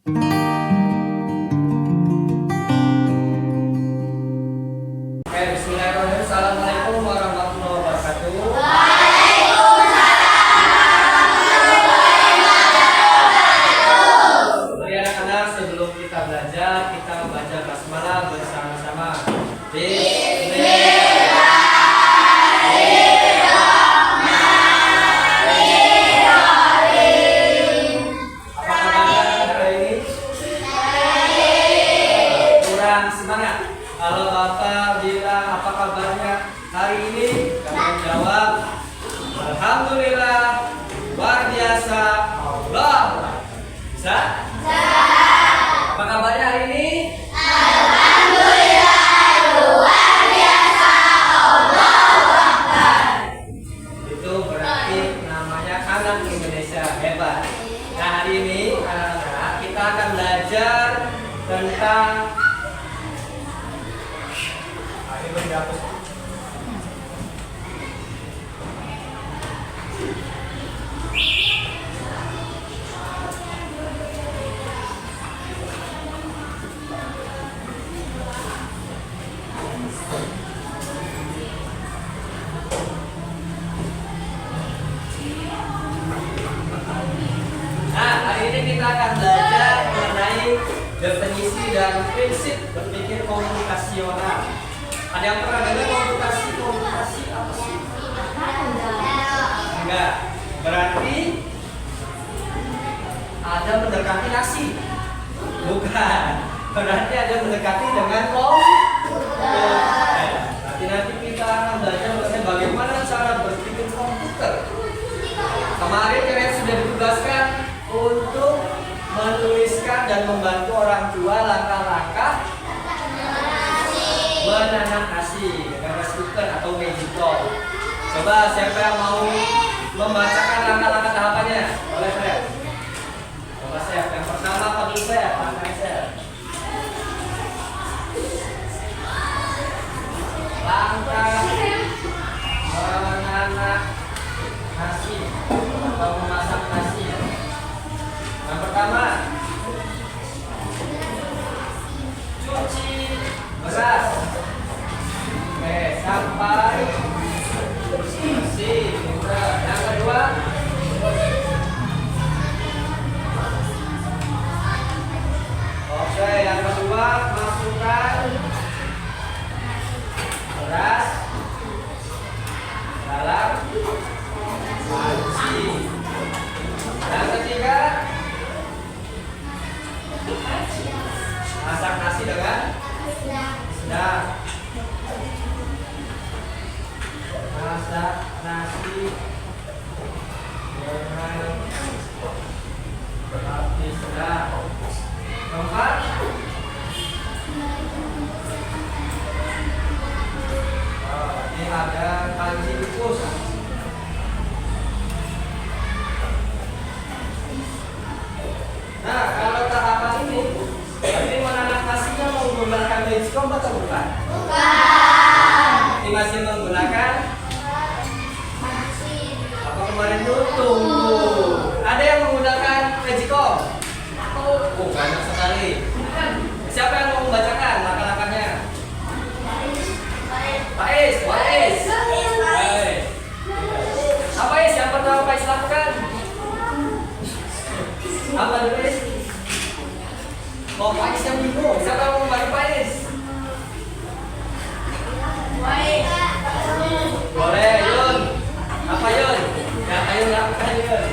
Bismillahirrahmanirrahim. Assalamualaikum warahmatullahi wabarakatuh. Mari anak-anak, sebelum kita belajar, kita membaca basmalah bersama-sama. Apa kabar hari ini? Kurang semangat. Kalau Bapak bilang apa kabarnya hari ini, kamu jawab alhamdulillah, luar biasa, Allah. Bisa? Apa kabarnya hari ini? Itu berarti namanya anak Indonesia hebat. Nah, hari ini anak-anak kita akan belajar tentang hari ini kita akan belajar mengenai definisi dan prinsip berpikir komunikasional. Ada yang pernah dengar komunikasi apa sih? Enggak. Berarti ada mendekati nasi. Bukan. Berarti ada mendekati dengan komputer. Nanti kita akan belajar mengenai bagaimana cara berpikir komputer. Kemarin kalian sudah ditugaskan untuk menuliskan dan membantu orang tua langkah-langkah menanam nasi dengan rice cooker atau magicom. Coba siapa yang mau membacakan langkah-langkah tahapannya? Boleh saya? Coba saya. Yang pertama apa dulu saya? Langkah menanam nasi atau memasak nasi. Yang pertama, cuci beras. Oke, sampai bersih. Yang kedua, masukkan beras dalam panci. Yang ketiga, masak nasi dengan sedang. Masak nasi dengan api sedang. Keempat, ini ada panci kukus. Nah, kalau tahapan ini, berarti menanam nasinya menggunakan magicom atau bukan? Bukan. Ini masih menggunakan apa kemarin tuh? Tunggu. Ada yang menggunakan magicom? Oh, banyak sekali. Siapa yang mau membacakan langkah-langkahnya? Pak Is. Apa Is yang pertama Pak Is lakukan? Apa dulu Is? Oh, Pak Is yang bingung. Siapa yang mau membantu Pak Is? Boleh, Yun. Apa Yun? Ya, ayo lakukan Yun.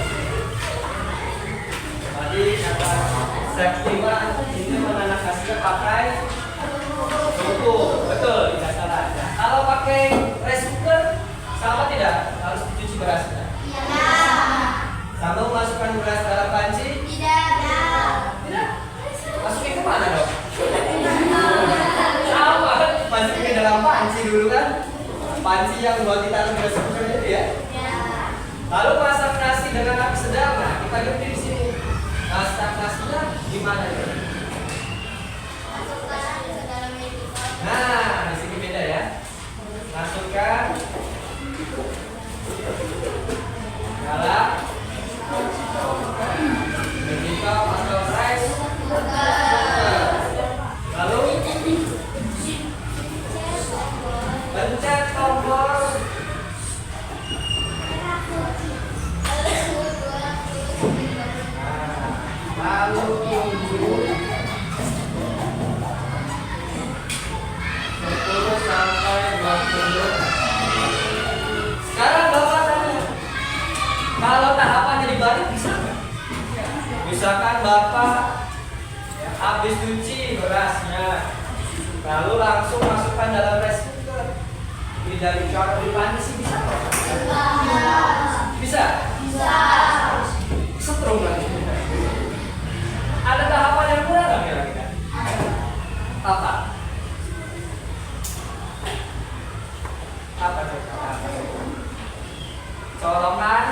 Tadi kata Septima ini menanam nasinya pakai tungku. Betul, tidak salah. Nah, kalau pakai rice cooker sama tidak? Harus dicuci berasnya? Tidak. Sama memasukkan beras dalam panci? Tidak. Masukin ke mana dong? Sama, masukin ke dalam panci dulu kan? Panci yang buat ditaruh beras cooker itu ya? Lalu masak nasi dengan api sedang. Nah, kita ngerti di sini. Masak nasinya gimana ya? Nah, di sini beda ya. Masukkan dalam magicom atau rice Lalu tunggu 10 sampai 20. Sekarang Bapak tanya, kalau tahapannya dibalik bisa nggak? Misalkan Bapak habis cuci berasnya, lalu langsung masukkan dalam rice cooker. Ini dari cara dipanisi bisa nggak? Bisa? Bisa. Setrum lagi. Ada tahapan yang kurang nggak kira-kira? Apa? Apa colokan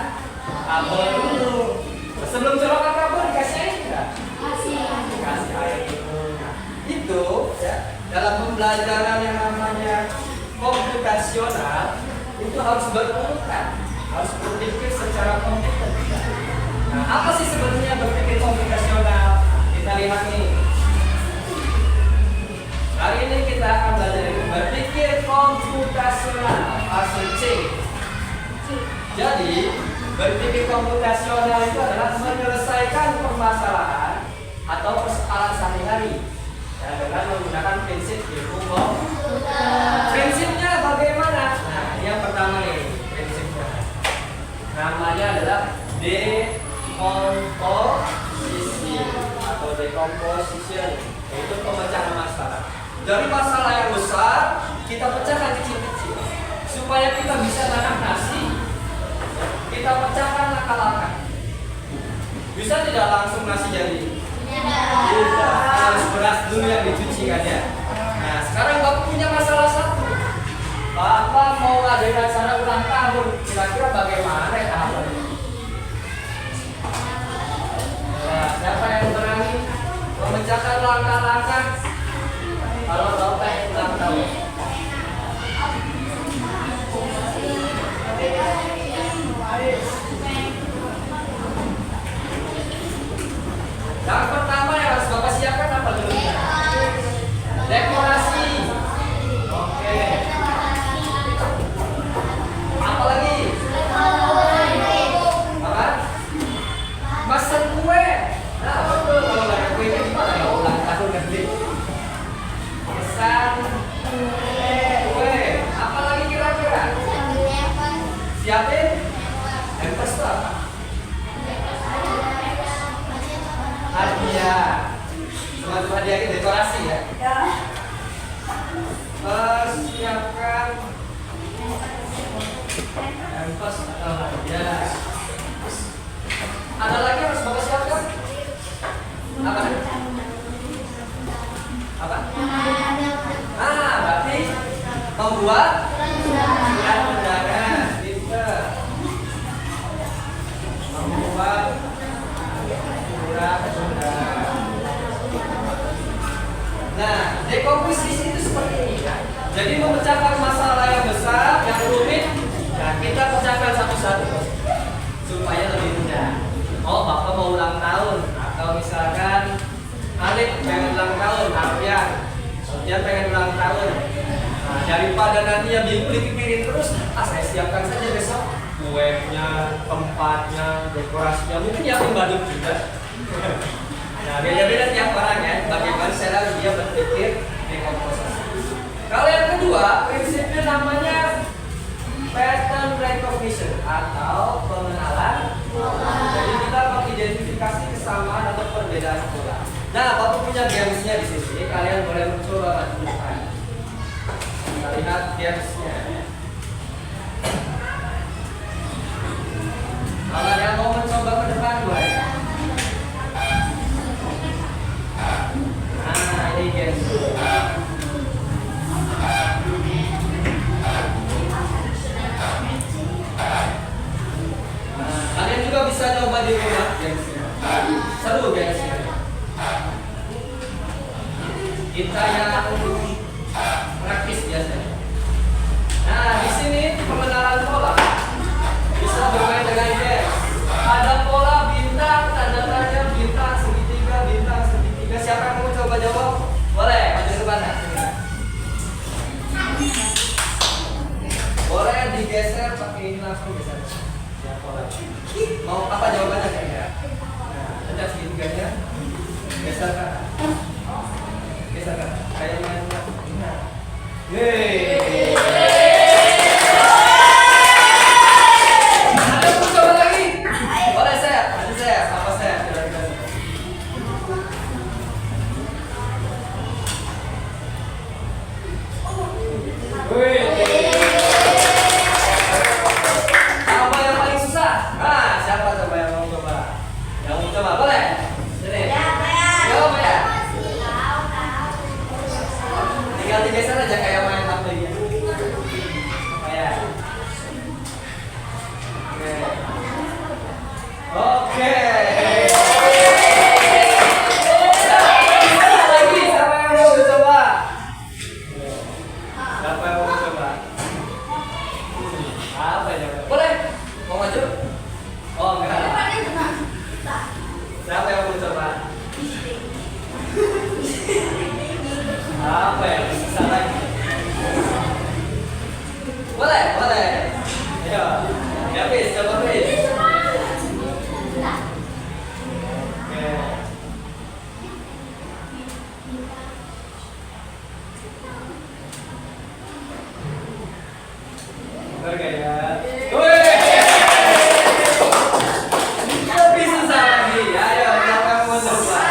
kabel dulu. Sebelum colokan kabel dikasih air enggak? Kasih air dulu. Nah, itu ya, dalam pembelajaran yang namanya komputasional itu harus berurutan, harus berpikir secara komputer. Nah, apa sih sebenarnya berpikir komputasional? Kita lihat nih. Hari ini kita akan belajar berpikir komputasional fase C. Jadi, berpikir komputasional itu adalah menyelesaikan permasalahan atau persoalan sehari-hari ya, dengan menggunakan prinsip ilmu komputer. Prinsipnya bagaimana? Nah, ini yang pertama nih prinsipnya. Namanya adalah dekomposisi atau decomposition, yaitu pemecahan masalah. Dari masalah yang besar kita pecahkan kecil-kecil supaya kita bisa nanam nasi. Kita pecahkan langkah-langkah. Bisa tidak langsung nasi jadi? Tidak. Harus beras dulu yang dicuci kan ya. Nah, sekarang Bapak punya masalah satu. Bapak mau ngadain acara ulang tahun. Kira-kira bagaimana ya tahapannya? Nah, siapa yang berani memecahkan langkah-langkah kalau Bapak yang ulang tahun? Yang pertama yang harus Bapak siapkan apa dulu? Dekorasi. Oke. Apa lagi? Apa? Masak kue. Nah, betul. Kalau nggak ada kuenya gimana ya ulang tahun nanti? Pesan kue. Apa lagi kira-kira? Siapin? Hampers itu apa? Hadiah. Semacam hadiah itu dekorasi ya? Siapkan hampers atau hadiah. Ada lagi yang harus Bapak siapkan? Apa? Apa? Berarti membuat surat undangan. Pinter. Membuat surat undangan. Nah, dekomposisi itu seperti ini ya. Jadi memecahkan masalah yang besar, yang rumit, nah kita pecahkan satu-satu supaya lebih mudah. Oh, Bapak mau ulang tahun, atau misalkan Alif pengen ulang tahun, Alfian, Sofian pengen ulang tahun. Nah, daripada nantinya bingung dipikirin terus, saya siapkan saja besok kuenya, tempatnya, dekorasinya, mungkin yang badut juga. Nah, beda-beda tiap orang ya, bagaimana cara dia berpikir dekomposisi. Kalau yang kedua, prinsipnya namanya pattern recognition atau pengenalan pola. Jadi kita mengidentifikasi kesamaan atau perbedaan pola. Nah, Bapak punya gamesnya di sini, kalian boleh mencoba lakukan. Kita lihat gamesnya. Kalau yang mau mencoba ke depan boleh. Nah, ini games. Kalian juga bisa coba di rumah gamesnya. Seru gamesnya. Kita yang praktis biasanya. Nah, di sini pengenalan pola bisa bermain dengan games. Ada pola bintang, tanda tanya, bintang, segitiga, bintang, segitiga. Siapa yang mau coba jawab? Boleh, maju ke depan. Boleh digeser pakai ini langsung geser. Mau apa jawabannya kayaknya? Nah, ada segitiganya. geser kanan. Geser kanan. Kayak main bola. Yeay. Ada pun coba lagi. Boleh saya, ada saya, apa saya? Wih. Apa yang paling susah? Nah, siapa coba yang mau coba? Yang mau coba boleh? Sini. Coba ya. Tinggal digeser aja kayak main HP ya. Kayak. Oke. Lagi siapa yang mau coba? Siapa yang mau coba? Apa ya? Boleh? Mau maju? Oh enggak. Siapa yang mau coba? Apa ya? Bisa lagi. Boleh, boleh. Ayo. Ya, Pis, coba Pis. Oke ya. Lebih susah lagi. Ayo, siapa yang mau coba?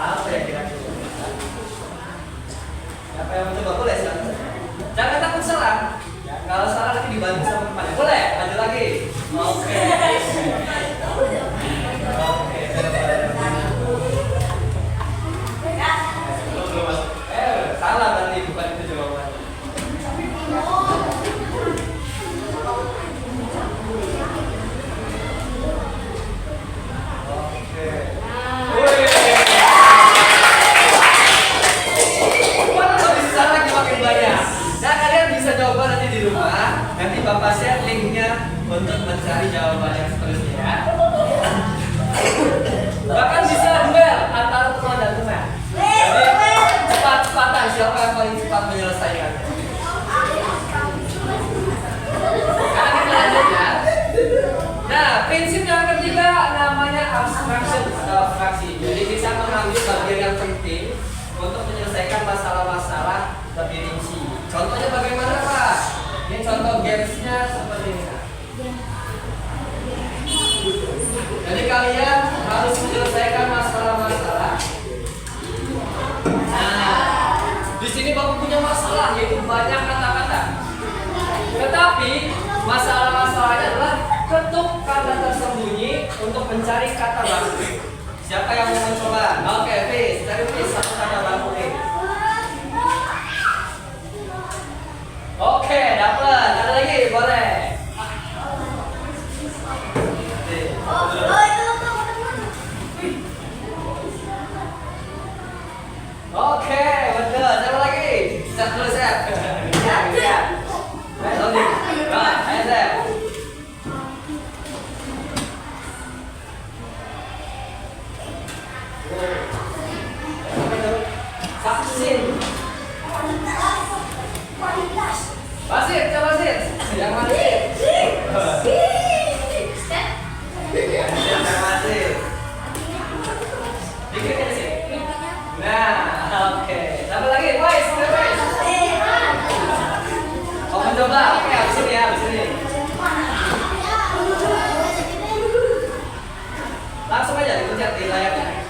Apa ya kira-kira? Siapa yang mau coba? Boleh silakan. Jangan takut salah. Ya, kalau salah nanti dibantu sama temannya. Boleh, maju lagi. Oke. Oke, salah berarti bukan itu jawabannya. Oke. Lebih susah lagi makin banyak. Nah, kalian bisa coba nanti di rumah. Nanti Bapak share linknya untuk mencari jawaban yang seterusnya ya. Bahkan bisa duel antara teman dan teman. Jadi cepat-cepatan siapa yang paling cepat menyelesaikannya. Karena kita lanjut ya. Nah, prinsip yang ketiga namanya abstraction atau abstraksi. Jadi bisa mengambil bagian yang penting untuk menyelesaikan masalah-masalah lebih rinci. Contohnya bagaimana Pak? Ini contoh gamesnya seperti ini. Jadi kalian harus menyelesaikan masalah-masalah. Nah, di sini Bapak punya masalah yaitu banyak kata-kata. Tetapi masalah-masalahnya adalah ketuk kata tersembunyi untuk mencari kata baru. Siapa yang mau mencoba? Oke, Fis, cari Fis satu kata baru nih. Oke, dapat. Ada lagi, boleh. Oke, betul. Siapa lagi? Set dulu, Set. Ya. Ayo, Set. Vaksin. Basir, coba Basir. Yang mana sih? Yang mana sih? Dikit ya sih. Nah, oke. Tambah lagi, Wais, Wais. Oh, mencoba. Oke, habis ini ya, habis ini. Langsung aja dikejar di layarnya.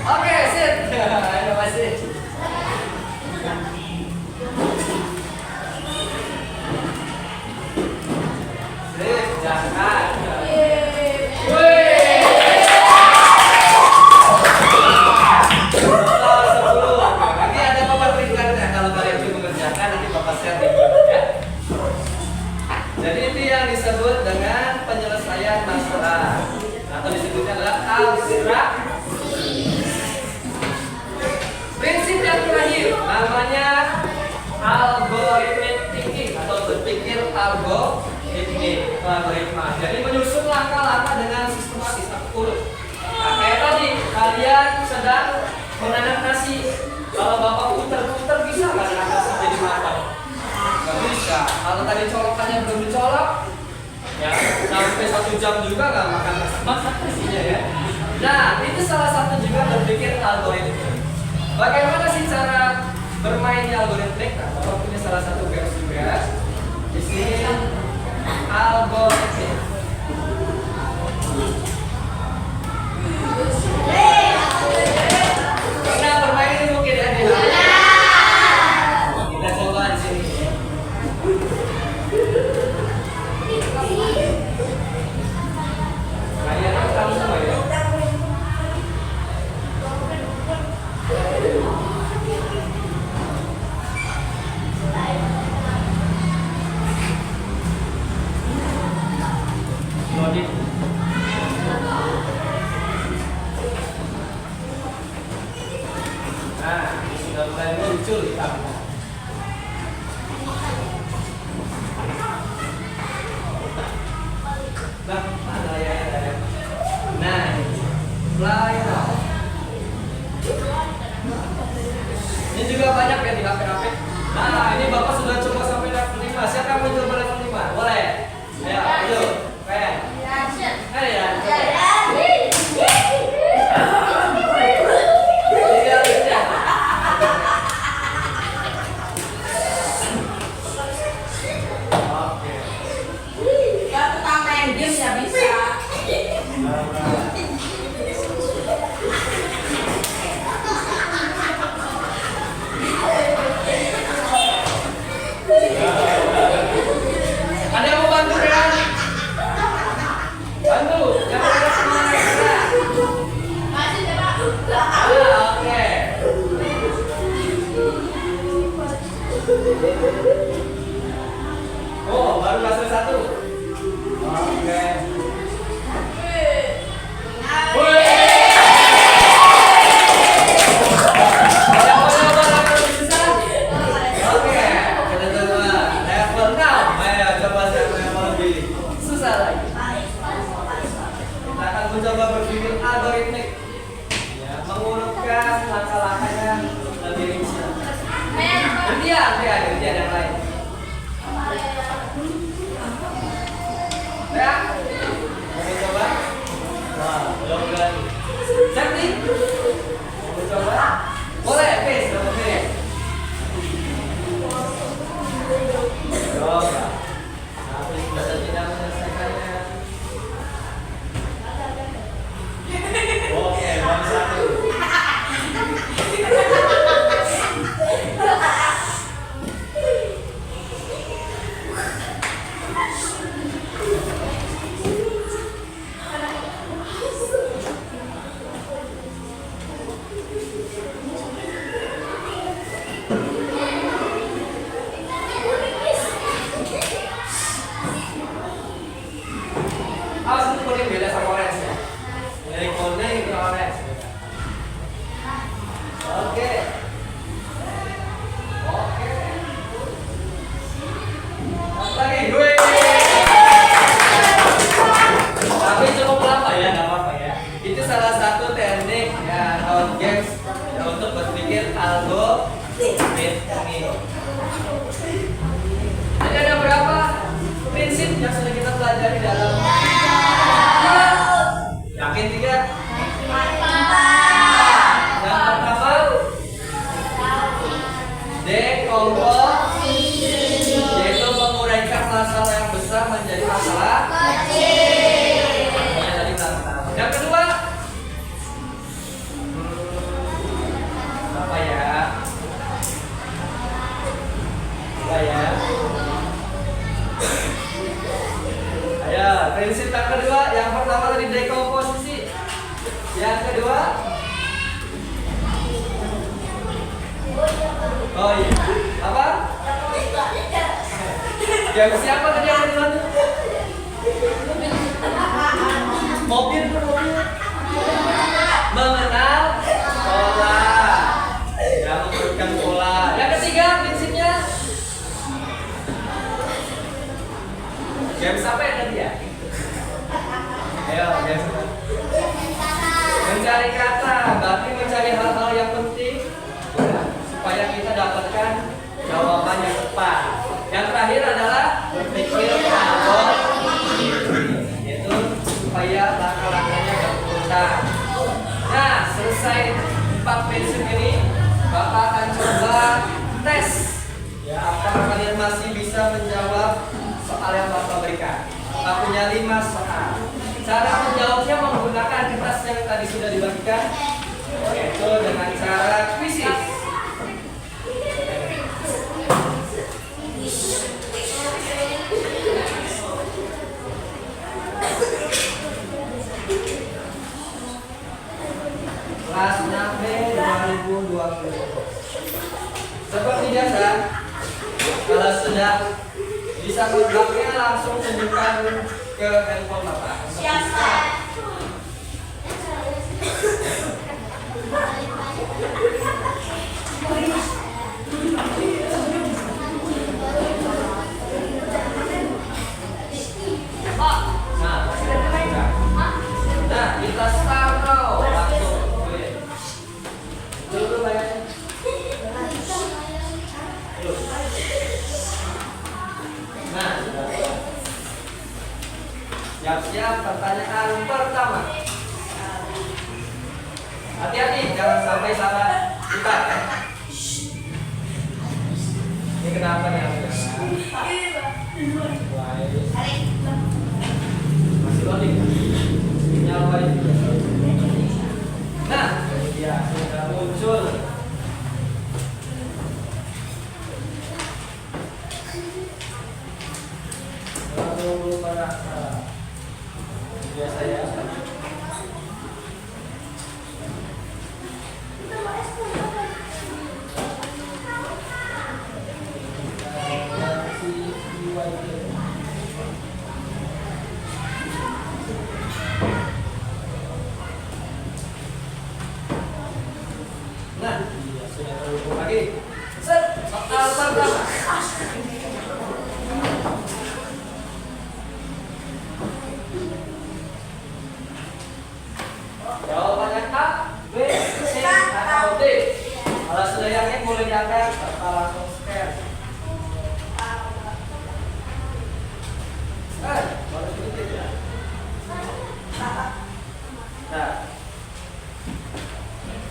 Oke, sit. Ayo masih. Sit, jangan. Wih. Total 10. Nanti ada papan peringkatnya kalau kalian belum mengerjakan nanti Bapak share di grup ya. Jadi itu yang disebut dengan penyelesaian masalah atau disebutnya adalah algebra. Prinsip yang terakhir namanya algoritmik thinking atau berpikir algoritma. Jadi menyusun langkah-langkah dengan sistematis atau urut. Nah, kayak tadi kalian sedang menanam nasi. Kalau Bapak putar-putar bisa nggak nasi jadi matang? Nggak bisa. Kalau tadi colokannya belum dicolok, ya sampai 1 jam juga nggak makan nasinya ya. Nah, itu salah satu juga berpikir algoritma. Bagaimana sih cara bermainnya algoritmik? Nah, Bapak punya salah satu games juga. Di sini algoritmik. Pernah bermain ini mungkin ya? Kita coba di sini. Kayaknya tahu semua ya. Loading. Nah, ini sudah mulai muncul hitamnya. Nah, ada ya. Nah, fly now. Ini juga banyak ya di HP-HP. Nah, ini Bapak sudah coba sampai level 5. Siapa yang mau coba level 5? Boleh? Ayo, ayo. Pen. Ayo. Ada yang mau bantu kan? Bantu, jangan ada semangat ya. Masih coba. Oke. Oh, baru masuk 1. Oke. Mencoba berpikir algoritmik, ya, mengurutkan langkah-langkahnya lebih rinci. Gantian yang lain. Ya, mau coba? Wah, belum berani. Jadi, mau coba? Boleh, please, boleh. Coba. Tapi bisa tidak menyelesaikannya. Oke, baru 1. Awas itu kuning beda sama orange ya. Dari kuning ke orange. Oke. Lagi, gue. Tapi cukup lama ya, nggak apa-apa ya. Itu salah satu teknik ya atau games ya, untuk berpikir algoritmik. Jadi ada berapa prinsip yang sudah kita pelajari dalam yakin 3? Yang pertama dekomposisi, yaitu menguraikan masalah yang besar menjadi masalah kecil. Yang kedua Game siapa tadi yang duluan? Mobil. Mengenal pola. Ya, memberikan pola. Yang ketiga prinsipnya. Game siapa yang tadi ya? Ayo, game siapa? Mencari kata, berarti mencari hal-hal yang penting supaya kita dapatkan jawaban yang tepat. Yang terakhir adalah berpikir alot, yaitu supaya langkah-langkahnya berurutan. Nah, selesai 4 prinsip ini, Bapak akan coba tes. Ya, apakah kalian masih bisa menjawab soal yang Bapak berikan? Bapak punya 5 soal. Cara menjawabnya menggunakan kertas yang tadi sudah dibagikan, yaitu dengan cara kuisis. Kelas 6B 2020. Seperti biasa, kalau sudah bisa menjawabnya langsung tunjukkan ke handphone Bapak. Siapa? Nah, kita start now. Langsung. Dulu bayarnya. Nah, siap-siap pertanyaan pertama. Hati-hati, jangan sampai salah kita ya. Ini kenapa nih? Masih loading. Sinyal baik. Nah, ya sudah muncul. Lalu merasa biasa ya. Nah, sudah terhubung lagi. Set, soal pertama. Jawabannya A, B, C, atau D. Kalau sudah yakin boleh diangkat, Bapak langsung scan. Baru sedikit ya. Nah,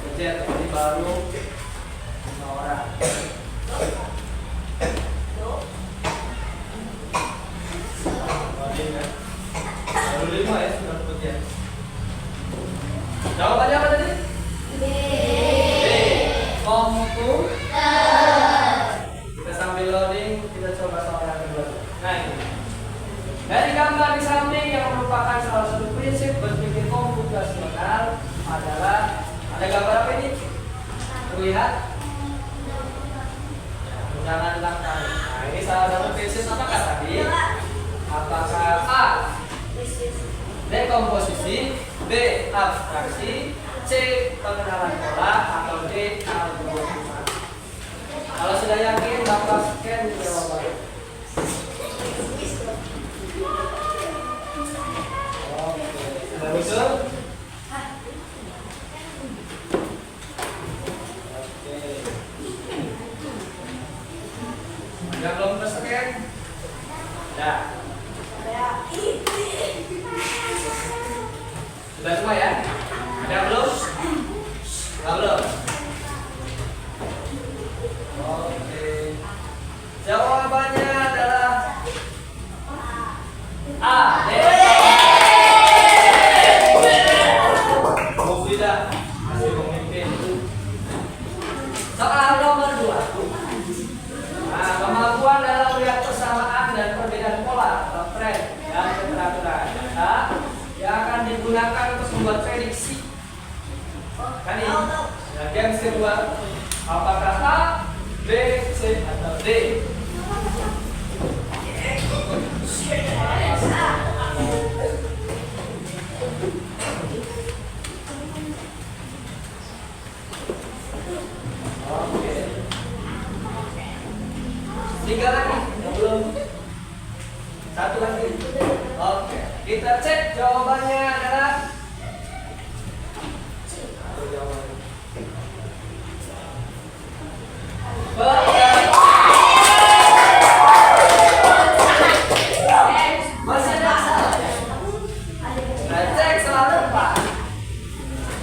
pencet ini baru 5 orang. Baru 5 ya sudah pencet. Jawabannya apa tadi? B. Komputer. Kita sambil loading, kita coba soal yang kedua. Nah ini. Dari gambar di samping yang merupakan salah satu prinsip berpikir komputasional adalah ada gambar apa ini? Terlihat? Jangan langkah. Nah ini salah satu prinsip apakah tadi? Apakah A? Dekomposisi, B. Abstraksi, C. Pengenalan pola, atau D. Algoritma. Kalau sudah yakin, Bapak scan jawabannya. Oke, sudah muncul? Oke. Yang belum terscan? Sudah. Sudah semua ya? Ada belum? Ada belum? Oke. Jawabannya adalah A. Mufidah masih pemimpin. Soal nomor 2. Nah, kemampuan dalam melihat persamaan dan perbedaan pola atau tren dan keteraturan data yang akan digunakan untuk membuat prediksi. Kan ini. Nah, yang kedua, apakah A, B, C, atau D? Oke. Tiga lagi, belum. Satu lagi. Oke, kita cek jawabannya adalah masih ada salah. Nah, cek selalu Pak.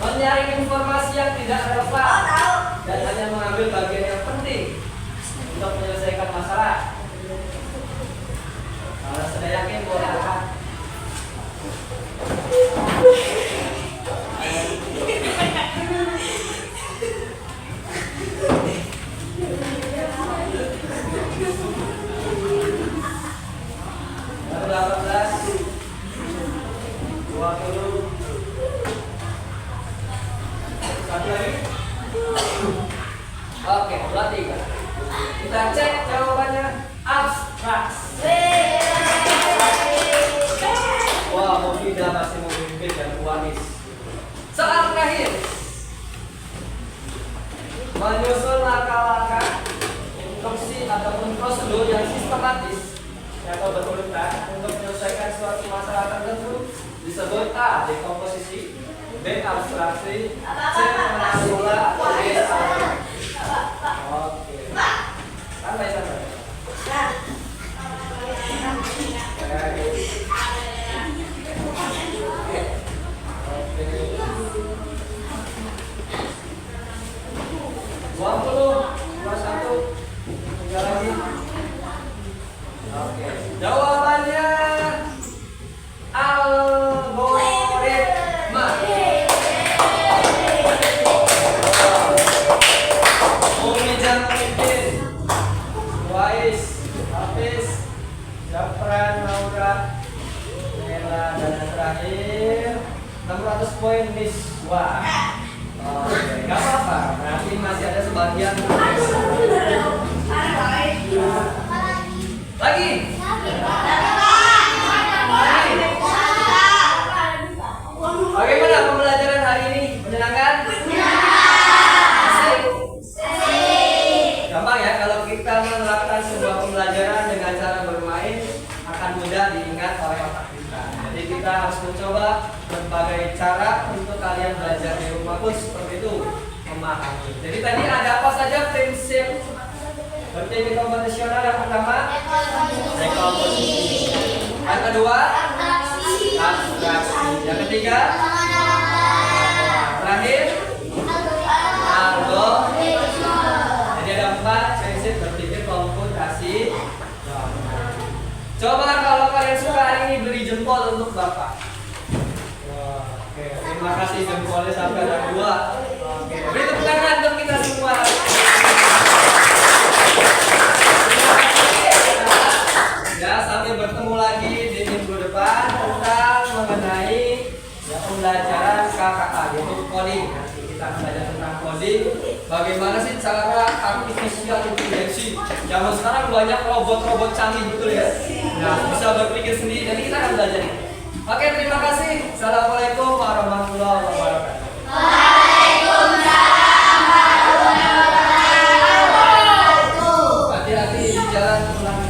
Menyaring informasi yang tidak relevan dan hanya mengambil bagian yang penting untuk menyelesaikan masalah. Kalau sudah yakin boleh angkat. Lalu 18, 20, satu lagi. Oke, 23. Kita cek jawabannya abstraksi. Wah, Mufidah masih memimpin dan Wanis. Soal terakhir. Menyusun langkah-langkah instruksi ataupun prosedur yang sistematis atau berurutan untuk menyelesaikan suatu masalah tertentu disebut A. Dekomposisi, B. Abstraksi, C. Pengenalan mula, D. Analisis. Oke. Santai-santai. Jawabannya algoritma. Umi Jamiddin, Wais, Hafiz, Zafran, Naura, Nela, dan yang terakhir 600 poin Miswa. Oke, gak apa-apa, berarti masih ada sebagian. Lagi. Bagaimana pembelajaran hari ini? Menyenangkan? Asik? Gampang ya, kalau kita menerapkan sebuah pembelajaran dengan cara bermain akan mudah diingat oleh otak kita. Jadi kita harus mencoba berbagai cara untuk kalian belajar di rumah pun seperti itu, memahami. Jadi tadi ada apa saja prinsip berpikir komputasional? Yang pertama, dekomposisi. Yang kedua, abstraksi. Yang ketiga, terakhir, algoritma. Jadi ada 4 prinsip berpikir komputasi. Coba kalau kalian suka hari ini beri jempol untuk Bapak. Oke, terima kasih jempolnya sampai ada 2. Oke, beri tepuk tangan untuk kita semua. Ya, sampai bertemu lagi di minggu depan tentang mengenai pembelajaran KKA, yaitu coding. Nanti kita akan belajar tentang coding. Bagaimana sih cara artificial intelligence? Zaman sekarang banyak robot-robot canggih betul ya. Nah, bisa berpikir sendiri. Jadi kita akan belajar ini. Oke, terima kasih. Assalamualaikum warahmatullahi wabarakatuh. Waalaikumsalam warahmatullahi wabarakatuh. Hati-hati di jalan pulang.